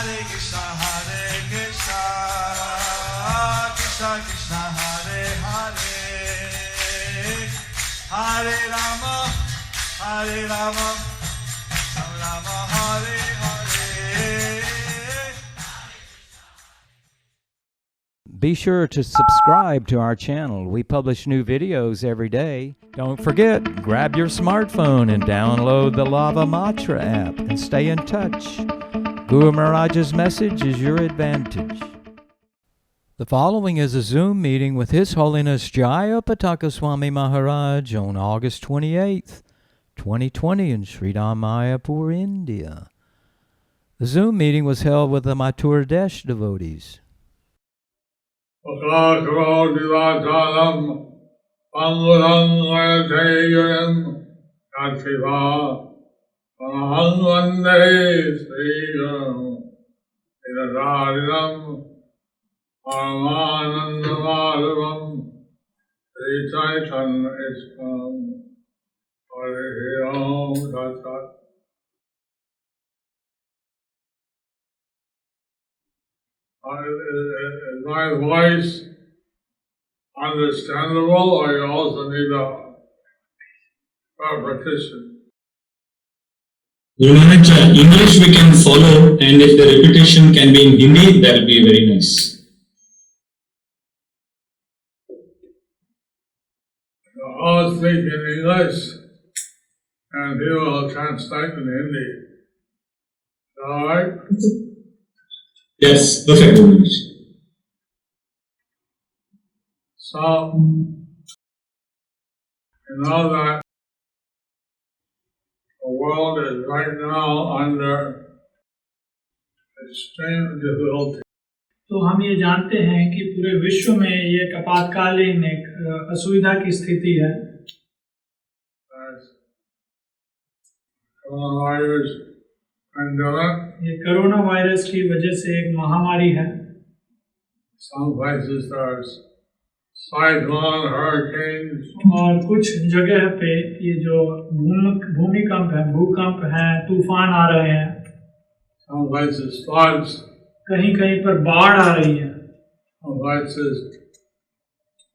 Krishna Krishna Hare Hare Hare Rama Rama Hare Hare. Be sure to subscribe to our channel. We publish new videos every day. Don't forget, grab your smartphone and download the Lava Matra app and stay in touch. Guru Maharaj's message is your advantage. The following is a Zoom meeting with His Holiness Jayapataka Swami Maharaj on August 28th, 2020 in Sridham, Mayapur, India. The Zoom meeting was held with the Mathuradesh Devotees. Pangurang Ayatayam Yathiva Panahang Vande Sri Idadarinam Paramanandamalam Sri Chaitanya Islam Hare Om Tat Sat. Is my voice understandable, or you also need a repetition? English we can follow, and if the repetition can be in Hindi, that will be very nice. I'll speak in English, and he will translate in Hindi. All right? Yes, perfect. So, you know that the world is right now under extreme difficulty. तो हम ये जानते हैं कि पूरे विश्व में ये एक आपातकालीन एक असुविधा की स्थिति है। ये कोरोना वायरस की वजह से एक महामारी है। Some places there is cyclone, hurricanes. और कुछ जगह पे ये जो भूमिकंप है, भूकंप है, तूफान आ रहे हैं। Some places floods. कहीं कहीं पर बाढ़ आ रही है। Some places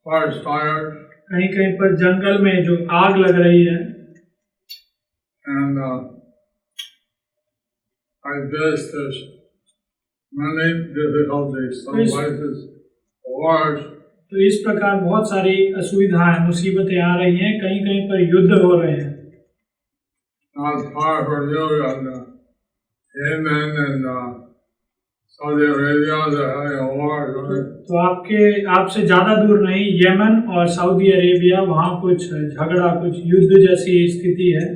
forest fires. कहीं कहीं पर जंगल में जो आग लग रही है। And like this, there's many difficulties. Some places wars. तो इस प्रकार बहुत सारी असुविधाएं, मुसीबतें आ रही हैं। कहीं कहीं पर युद्ध हो रहे हैं। Not far from you, and Yemen and Saudi Arabia, they're having a war. तो आपसे ज्यादा दूर नहीं, यमन और सऊदी अरेबिया, वहाँ कुछ झगड़ा, कुछ युद्ध जैसी स्थिति है।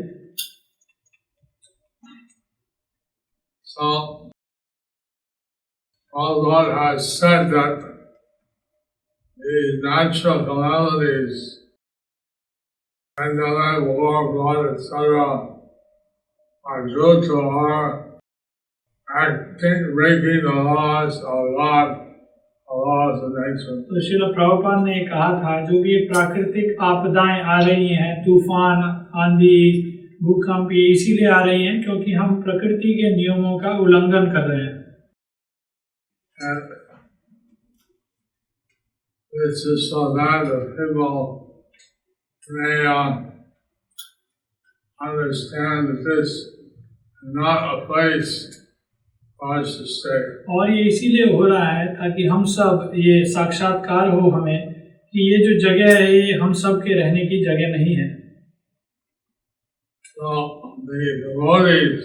So, God has said that these natural calamities, pandemic, war, flood, etc., are due to our acting, breaking the laws of God, the laws of nature. तो श्रील प्रभुपाद ने कहा था, जो भी प्राकृतिक आपदाएं आ रही हैं, तूफान, आंधी, भूकंप, ये इसीलिए आ रही हैं क्योंकि हम प्रकृति के नियमों का उल्लंघन कर रहे हैं। And this is so that the people may understand that this is not a place for us to stay. और ये इसीलिए हो रहा है ताकि हम सब ये साक्षात्कार हो हमें कि ये जो जगह है ये हम सब के रहने की जगह नहीं है। So the devotees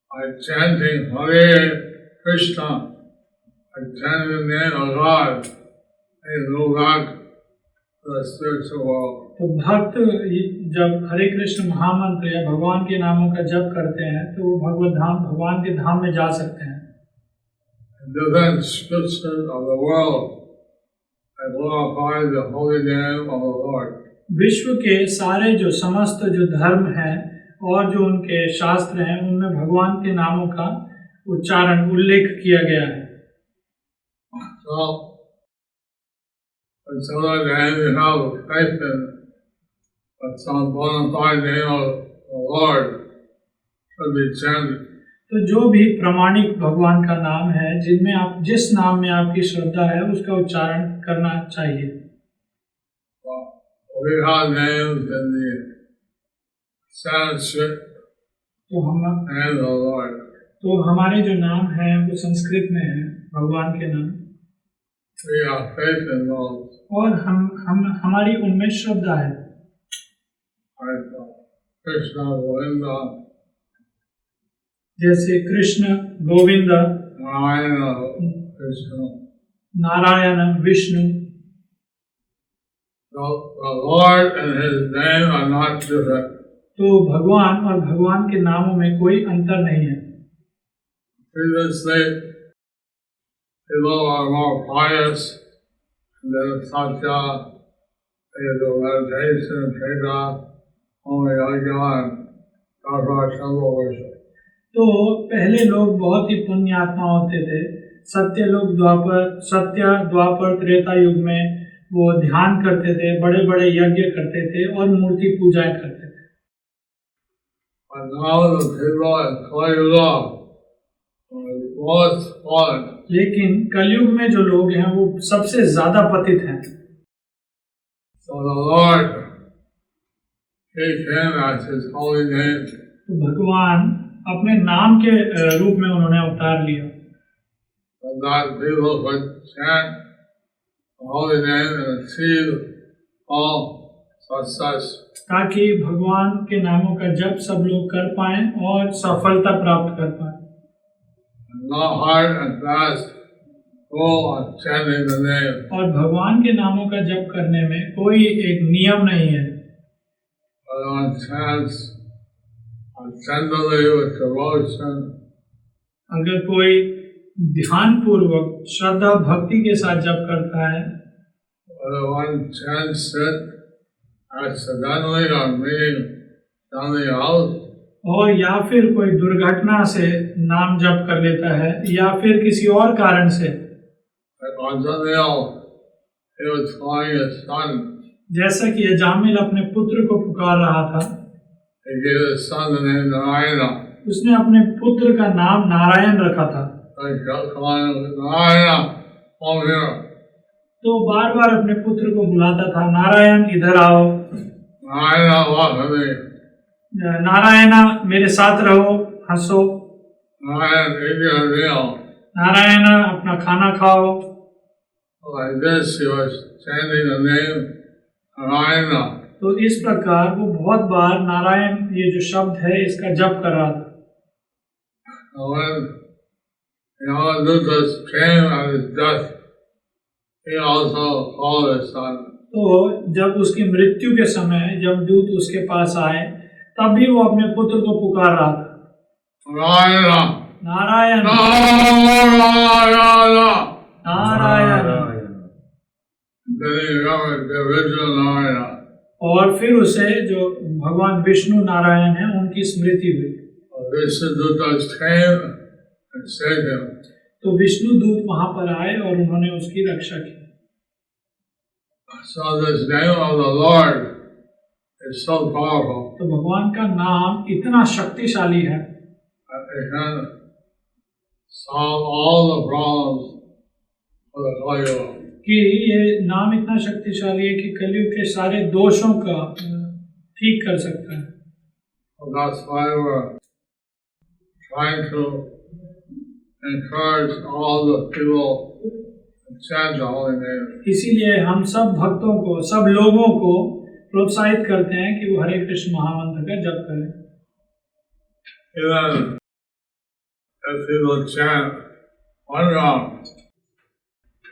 are chanting Hare Krishna, are chanting the name of God, they go back to the spiritual world. तो भक्त जब हरे कृष्ण महामंत्र या भगवान के नामों का जप करते हैं तो वो भगवत धाम, भगवान के धाम में जा सकते हैं। Different scriptures of the world that glorify the holy name of the Lord. विश्व के सारे जो समस्त जो धर्म हैं और जो उनके शास्त्र हैं उनमें भगवान के नामों का उच्चारण, उल्लेख किया गया है। So, it's another name you have faith in, but some bona fide name of the Lord should be chanted. तो जो भी प्रमाणिक भगवान का नाम है, जिनमें आप जिस नाम में आपकी श्रद्धा है उसका उच्चारण करना चाहिए। We have names in the Sanskrit तो हम and the Lord. तो हमारे जो नाम हैं वो संस्कृत में है, भगवान के नाम, We have faith in those. और हमारी उनमें श्रद्धा है। Like Krishna, Govinda, जैसे Krishna, Govind, Narayana, Krishna. Narayan, Vishnu. The Lord and His name are not different. तो भगवान और भगवान के नामों में कोई अंतर नहीं है। Previously, people are more pious, and then Satya, they do meditation, Cheta, only Yajna, and Tapa temple worship. तो पहले लोग बहुत ही पुण्य आत्मा होते थे। सत्य द्वापर त्रेता युग में वो ध्यान करते थे, बड़े बड़े यज्ञ करते थे और मूर्ति पूजाएं करते थे। But now the people in Kali-yuga are most fallen. लेकिन कलयुग में जो लोग हैं वो सबसे ज्यादा पतित हैं। So the Lord, He came as His holy name. तो भगवान अपने नाम के रूप में उन्होंने अवतार लिया, So that people could chant the holy name and achieve all success. ताकि भगवान के नामों का जप सब लोग कर पाएं और सफलता प्राप्त कर पाएं। Not hard and fast goal of chanting the name. और भगवान के नामों का जप करने में कोई एक नियम नहीं है, But on chants, tenderly with devotion, अगर कोई ध्यान पूर्वक श्रद्धा भक्ति के साथ जप करता है, whether one chants it accidentally or meaning something else, और या फिर कोई दुर्घटना से नाम जप कर लेता है या फिर किसी और कारण से, like Anjaneyal, he was calling his son. जैसा कि अजामिल अपने पुत्र को पुकार रहा था, He gave his son the name Narayana. उसने अपने पुत्र का नाम नारायण रखा था। So he kept calling him, Narayana, come here. तो बार बार अपने पुत्र को बुलाता था, नारायण इधर आओ, Narayana, walk with me. Narayana मेरे साथ रहो, हंसो, Narayana, eat your meal. Narayana अपना खाना खाओ। Like this, he was chanting the name Narayana. तो इस प्रकार वो बहुत बार नारायण ये जो शब्द है इसका जप कर रहा था। When Yamadutas came at his death, he also called his son. तो जब उसकी मृत्यु के समय जब दूत उसके पास आए तब भी वो अपने पुत्र को पुकार रहा था, Narayana, Narayan Narayana. Narayan. Then he remembered the original Narayana. और फिर उसे जो भगवान विष्णु नारायण है उनकी स्मृति हुई। Vishnudutas came and saved him. तो विष्णु दूत वहां पर आए और उन्होंने उसकी रक्षा की। So this name of the Lord is so powerful तो भगवान का नाम इतना शक्तिशाली है that it can solve all the problems of the Kali-yuga. कि ये नाम इतना शक्तिशाली है कि कलयुग के सारे दोषों का ठीक कर सकता है। So that's why we're trying to encourage all the people to chant the holy name. इसीलिए हम सब भक्तों को, सब लोगों को प्रोत्साहित करते हैं कि वो हरे कृष्ण महामंत्र का जप करें। Even if people chant one round,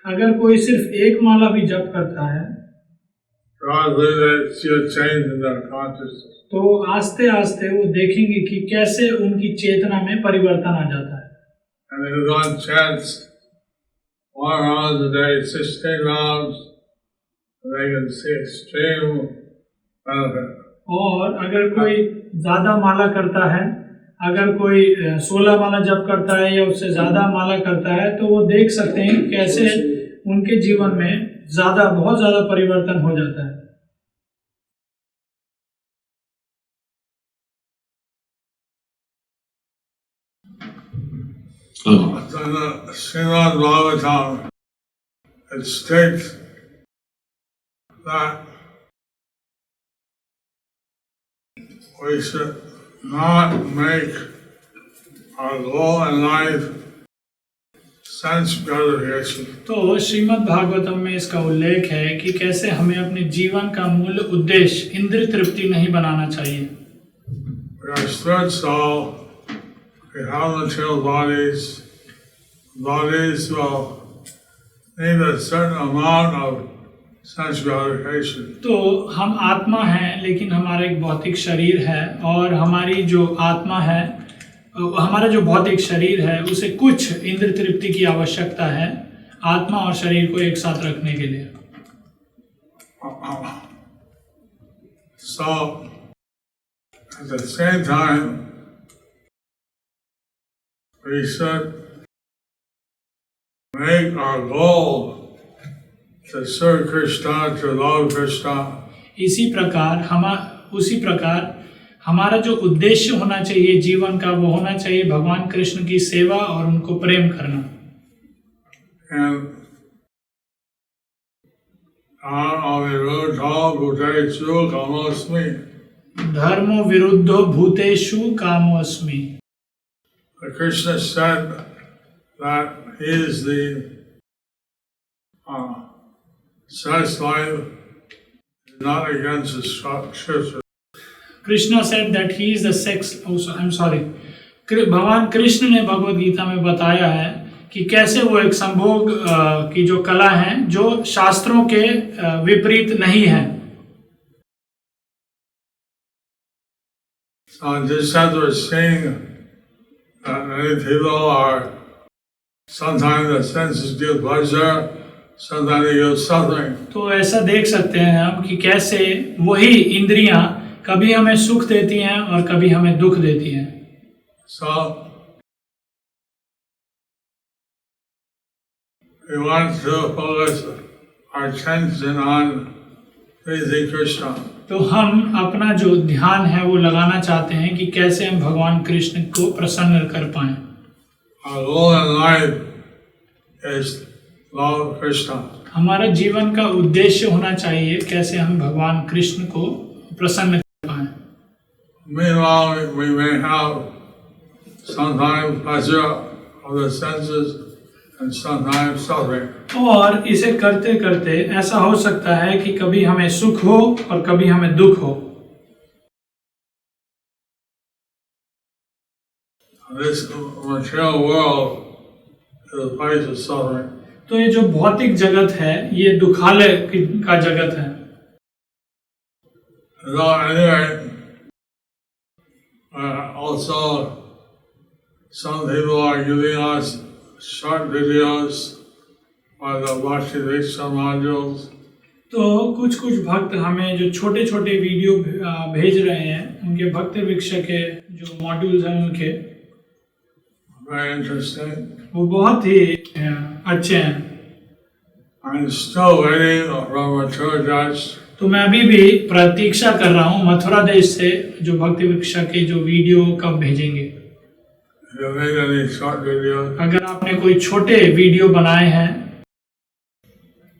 अगर कोई सिर्फ एक माला भी जप करता है gradually they see a change in their consciousness. तो आस्ते आस्ते वो देखेंगे कि कैसे उनकी चेतना में परिवर्तन आ जाता है। And if one chants 1 round a day, 16 rounds, they can see extreme benefit. और अगर कोई ज्यादा माला करता है, अगर कोई 16 माला जप करता है या उससे ज्यादा माला करता है तो वो देख सकते हैं कैसे उनके जीवन में बहुत ज्यादा परिवर्तन हो जाता है। in the Srimad Bhagavatam, it states that we should not make our goal in life sense gratification. तो श्रीमद् भागवतम में इसका उल्लेख है कि कैसे हमें अपने जीवन का मूल उद्देश्य इंद्रिय तृप्ति नहीं बनाना चाहिए. We are spirit soul, we have material bodies. Bodies will need a certain amount of sense gratification. तो हम आत्मा हैं, लेकिन हमारा एक भौतिक शरीर है, और हमारी जो आत्मा है, हमारा जो भौतिक शरीर है उसे कुछ इंद्रिय तृप्ति की आवश्यकता है आत्मा और शरीर को एक साथ रखने के लिए. So at the same time, we should make our goal to serve Krishna, to love Krishna. उसी प्रकार हमारा जो उद्देश्य होना चाहिए जीवन का, वो होना चाहिए भगवान कृष्ण की सेवा और उनको प्रेम करना. धर्मो विरुद्धो भूतेषु कामोऽस्मि. Krishna said that he is the sex life, not against the scripture. Krishna said that he is the sex. Oh, I'm sorry. भगवान कृष्ण ने भगवद गीता में बताया है कि कैसे वो एक संभोग की जो कला है जो शास्त्रों के विपरीत नहीं है. So just as we're seeing that many people are, sometimes the senses give pleasure, sometimes they give suffering. तो ऐसा देख सकते हैं हम कि कैसे वही इंद्रियां कभी हमें सुख देती हैं और कभी हमें दुख देती हैं. So we want to focus our attention on pleasing Krishna. तो हम अपना जो ध्यान है वो लगाना चाहते हैं कि कैसे हम भगवान कृष्ण को प्रसन्न कर पाएं. Our goal in life is love Krishna. हमारा जीवन का उद्देश्य होना चाहिए कैसे हम भगवान कृष्ण को प्रसन्न कर पाएं. Meanwhile, we may have sometimes pleasure of the senses and sometimes suffering. और इसे करते करते ऐसा हो सकता है कि कभी हमें सुख हो और कभी हमें दुख हो. This material world is a place of suffering. तो ये जो भौतिक जगत है ये दुखालय का जगत है. So anyway, also some people are giving us short videos or the Bhakti Diksha modules. तो कुछ भक्त हमें जो छोटे छोटे वीडियो भेज रहे हैं उनके भक्ति वृक्ष के जो मॉड्यूल्स हैं उनके. Very interesting. वो बहुत ही अच्छे हैं. I'm still waiting for Mathuradesh. तो मैं अभी भी प्रतीक्षा कर रहा हूँ मथुरा देश से जो भक्ति वृक्ष के जो वीडियो कब भेजेंगे. If you made any short videos, अगर आपने कोई छोटे वीडियो बनाए हैं,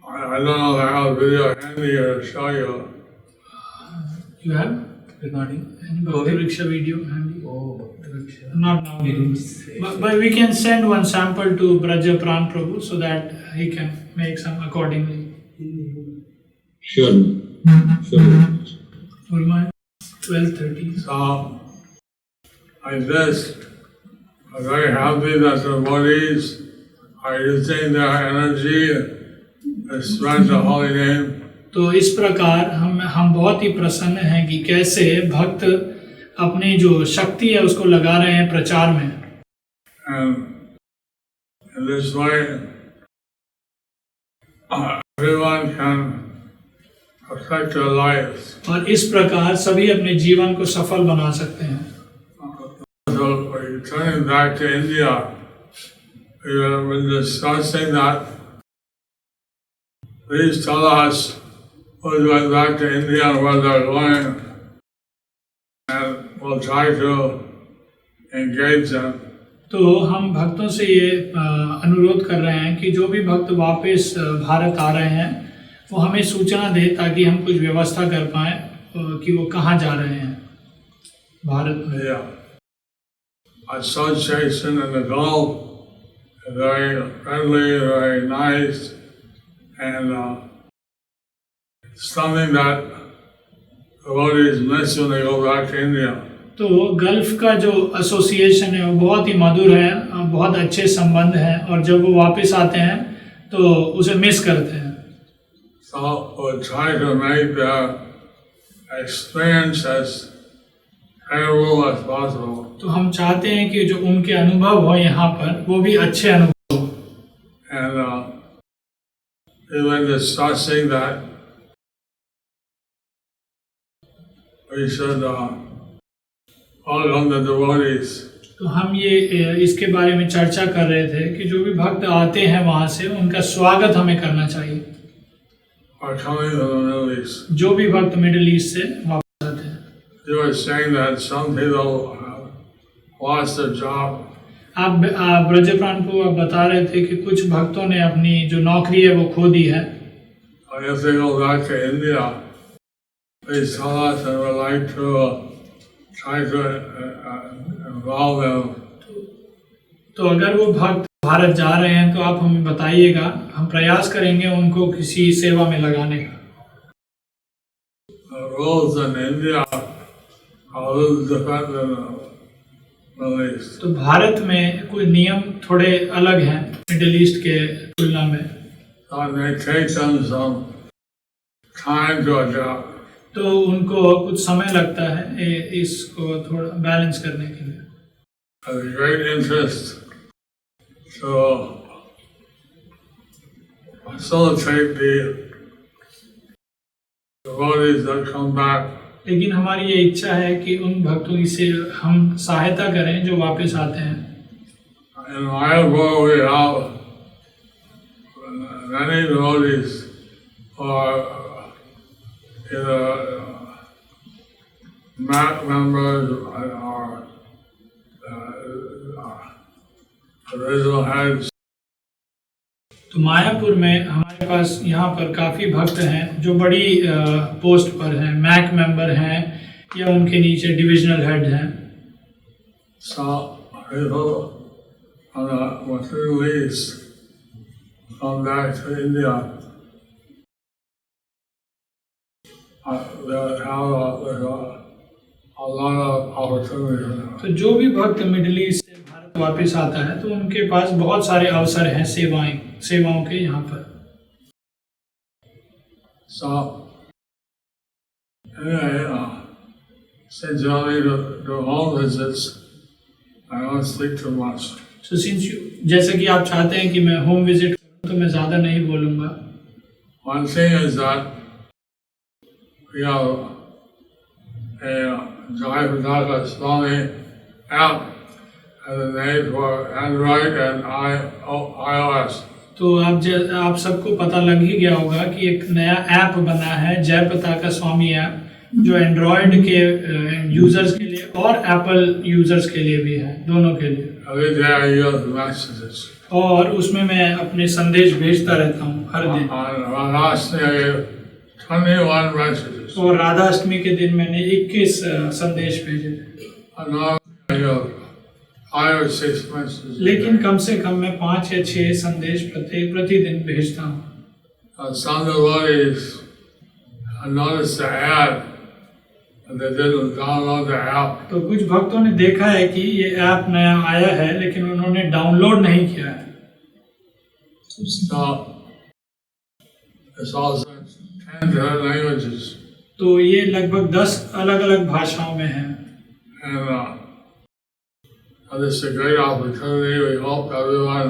I don't know if I have a video handy here to show you. You have regarding any Bhakti Vriksha video handy? Oh, Bhakti Vriksha. Not now. But we can send one sample to Braja Pran Prabhu so that he can make some accordingly. Sure. Sure. For my 12:30. So, I just I'm very happy that the devotees are using their energy to spread the holy name. तो इस प्रकार हम बहुत ही प्रसन्न हैं कि कैसे भक्त अपनी जो शक्ति है उसको लगा रहे हैं प्रचार में. And in this way, everyone can affect their lives. और इस प्रकार सभी अपने जीवन को सफल बना सकते हैं. So, returning back to India, we have been discussing that. Please tell us who's going back to India and where they're going, and we'll try to engage them. तो हम भक्तों से ये अनुरोध कर रहे हैं कि जो भी भक्त वापस भारत आ रहे हैं वो हमें सूचना दे ताकि हम कुछ व्यवस्था कर पाएँ कि वो कहाँ जा रहे हैं भारत में। Association in the Gulf is very friendly, very nice, and something that devotees miss when they go back to India. तो गल्फ का जो एसोसिएशन है वो बहुत ही मधुर है, बहुत अच्छे संबंध हैं और जब वो वापस आते हैं तो उसे मिस करते हैं। So we'll try to make their experience as favorable as possible. तो हम चाहते हैं कि जो उनके अनुभव हो यहाँ पर वो भी अच्छे अनुभव हो। And we were discussing that we should welcome the devotees. तो हम ये इसके बारे में चर्चा कर रहे थे कि जो भी भक्त आते हैं वहाँ से उनका स्वागत हमें करना चाहिए। Are coming from the Middle East. जो भी भक्त मिडिल ईस्ट से वापस आते हैं। You were saying that some people lost their job. आप ब्रजप्राण आप बता रहे थे कि कुछ भक्तों ने अपनी जो नौकरी है वो खो दी है। If they go back to India, please tell us, and we'd like to try to involve them. तो अगर वो भक्त भारत जा रहे हैं तो आप हमें बताइएगा, हम प्रयास करेंगे उनको किसी सेवा में लगाने का। The rules in India are a little different than the Middle East. तो भारत में कोई नियम थोड़े अलग हैं मिडिल ईस्ट के तुलना में। And they take them some time to adapt. तो उनको कुछ समय लगता है इसको थोड़ा बैलेंस करने के लिए। Has a great interest to facilitate the devotees that come back. लेकिन हमारी ये इच्छा है कि उन भक्तों से हम सहायता करें जो वापस आते हैं। In Mayapur we have many devotees who are either MAC members or original heads. तो मायापुर में हमारे पास यहाँ पर काफ़ी भक्त हैं जो बड़ी पोस्ट पर हैं, मैक मेंबर हैं या उनके नीचे डिविजनल हेड हैं। So people on the Mathuradesh come back to India. They have a lot of opportunity. तो जो भी भक्त मिडिल ईस्ट से भारत वापस आता है तो उनके पास बहुत सारे अवसर हैं सेवाओं के यहाँ पर। So anyway, since you want me to do home visits, I don't speak too much. So since जैसे कि आप चाहते हैं कि मैं होम विजिट करूँ तो मैं ज़्यादा नहीं बोलूँगा। One thing is that we have a Jayapataka Swami app as a name for Android and iOS. तो आप सबको पता लग ही गया होगा कि एक नया ऐप बना है जयपताका स्वामी ऐप जो एंड्रॉयड के यूजर्स के लिए और एप्पल यूजर्स के लिए भी है, दोनों के लिए। Every day I use messages. और उसमें मैं अपने संदेश भेजता रहता हूँ हर दिन। On last day I gave 21 messages. और राधाष्टमी के दिन मैंने 21 संदेश भेजे थे। I give 5 or 6 messages. लेकिन कम से कम मैं 5 या 6 संदेश प्रतिदिन भेजता हूँ। Some devotees noticed the ad, but they didn't download the app. तो कुछ भक्तों ने देखा है कि ये ऐप नया आया है लेकिन उन्होंने डाउनलोड नहीं किया है। So it's also 10 different languages. तो ये लगभग 10 अलग-अलग भाषाओं में है। And this is a great opportunity. We hope everyone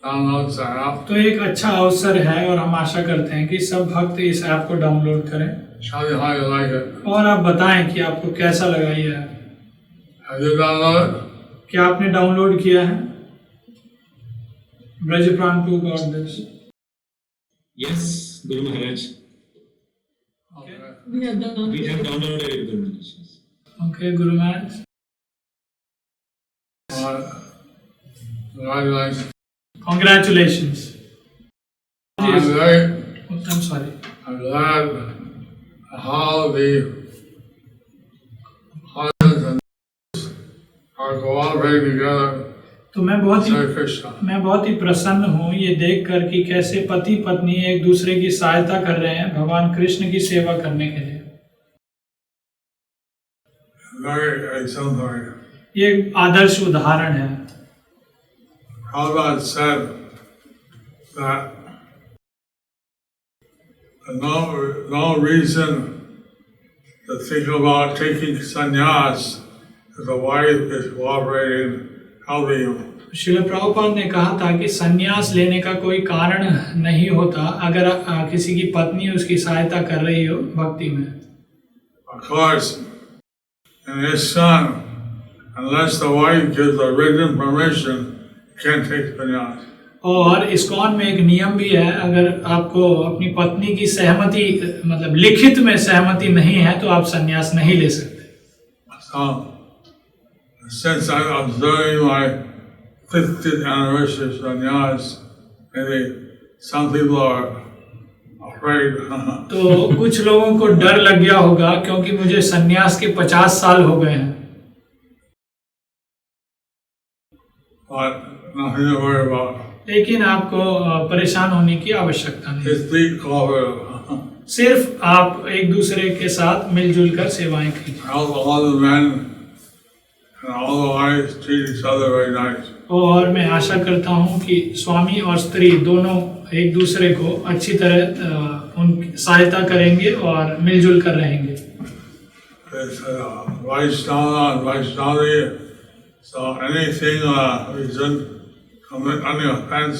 downloads the app. तो एक अच्छा अवसर है और हम आशा करते हैं कि सब भक्त इस ऐप को डाउनलोड करें। Tell me how you like it. और आप बताएं कि आपको कैसा लगा ये ऐप। Have you downloaded? क्या आपने डाउनलोड किया है? Brajpran to God this. Yes, Guru Maharaj. Okay. We have downloaded it, Guru Maharaj. Okay, Guru Maharaj. Congratulations. Congratulations. I'm very, I'm sorry. I'm glad how the husbands and are cooperating together. तो मैं बहुत Hare Krishna. ही प्रसन्न हूँ ये देखकर कि कैसे पति पत्नी एक दूसरे की सहायता कर रहे हैं भगवान कृष्ण की सेवा करने के लिए। Very exemplary. ये एक आदर्श उदाहरण है। Prabhupada said that no reason to think about taking sannyas if the wife is cooperating, helping you. Srila Prabhupada ने कहा था कि संन्यास लेने का कोई कारण नहीं होता अगर किसी की पत्नी उसकी सहायता कर रही हो भक्ति में। Of course, in ISKCON, unless the wife gives a written permission, you can't take sannyas. और इस्कॉन में एक नियम भी है, अगर आपको अपनी पत्नी की सहमति मतलब लिखित में सहमति नहीं है तो आप संन्यास नहीं ले सकते। So, since I'm observing my 50th anniversary sannyas, maybe some people are afraid. तो कुछ लोगों को डर लग गया होगा क्योंकि मुझे संन्यास के 50 साल हो गए हैं। But nothing to worry about. लेकिन आपको परेशान होने की आवश्यकता नहीं। Just be cooperative. सिर्फ आप एक दूसरे के साथ मिलजुल कर सेवाएं कीजिए। All the men and all the wives treat each other very nice. और मैं आशा करता हूँ कि स्वामी और स्त्री दोनों एक दूसरे को अच्छी तरह उनकी सहायता करेंगे और मिलजुल कर रहेंगे। Vaishnava and Vaishnavi, so anything we shouldn't commit any offense,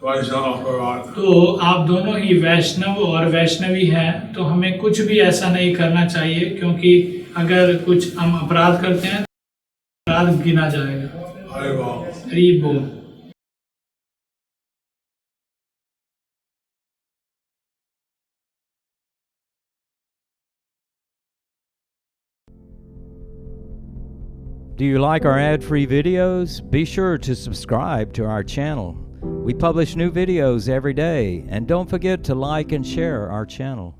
Vaishnava Aparad. तो आप दोनों ही वैष्णव और वैष्णवी हैं तो हमें कुछ भी ऐसा नहीं करना चाहिए क्योंकि अगर कुछ हम अपराध करते हैं तो अपराध गिना जाएगा। हरि बोल। Do you like our ad-free videos? Be sure to subscribe to our channel. We publish new videos every day, and don't forget to like and share our channel.